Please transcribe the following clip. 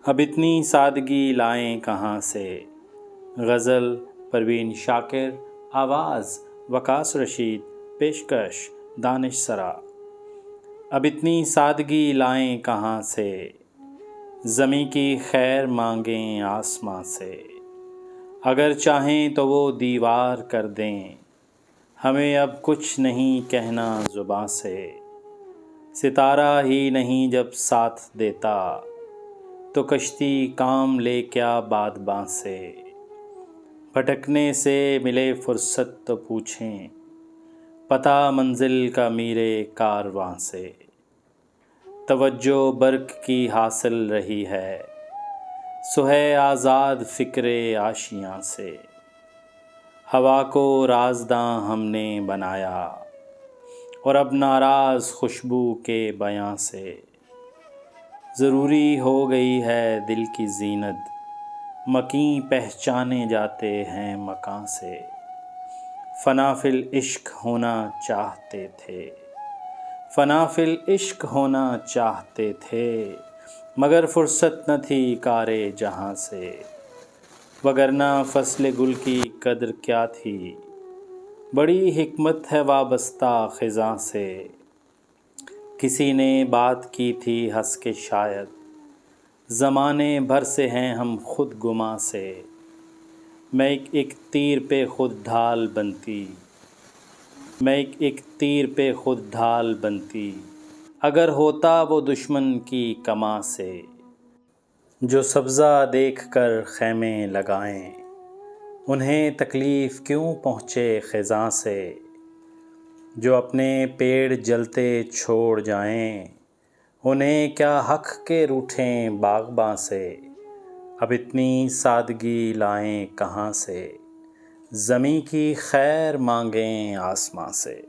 اب اتنی سادگی لائیں کہاں سے؟ غزل پروین شاکر، آواز وقاص رشید، پیشکش دانش سرا۔ اب اتنی سادگی لائیں کہاں سے، زمیں کی خیر مانگیں آسماں سے۔ اگر چاہیں تو وہ دیوار کر دیں، ہمیں اب کچھ نہیں کہنا زباں سے۔ ستارہ ہی نہیں جب ساتھ دیتا، تو کشتی کام لے کیا بادباں سے۔ بھٹکنے سے ملے فرصت تو پوچھیں، پتہ منزل کا میرے کارواں سے۔ توجہ برق کی حاصل رہی ہے، سو ہے آزاد فکر آشیاں سے۔ ہوا کو رازداں ہم نے بنایا، اور اب ناراض خوشبو کے بیاں سے۔ ضروری ہو گئی ہے دل کی زینت، مکیں پہچانے جاتے ہیں مکاں سے۔ فنا فی العشق ہونا چاہتے تھے، فنا فی العشق ہونا چاہتے تھے، مگر فرصت نہ تھی کار جہاں سے۔ وگرنہ فصل گل کی قدر کیا تھی، بڑی حکمت ہے وابستہ خزاں سے۔ کسی نے بات کی تھی ہنس کے شاید، زمانے بھر سے ہیں ہم خود گماں سے۔ میں ایک تیر پہ خود ڈھال بنتی، میں ایک تیر پہ خود ڈھال بنتی، اگر ہوتا وہ دشمن کی کماں سے۔ جو سبزہ دیکھ کر خیمے لگائیں، انہیں تکلیف کیوں پہنچے خزاں سے۔ جو اپنے پیڑ جلتے چھوڑ جائیں، انہیں کیا حق کہ روٹھیں باغباں سے۔ اب اتنی سادگی لائیں کہاں سے، زمیں کی خیر مانگیں آسماں سے۔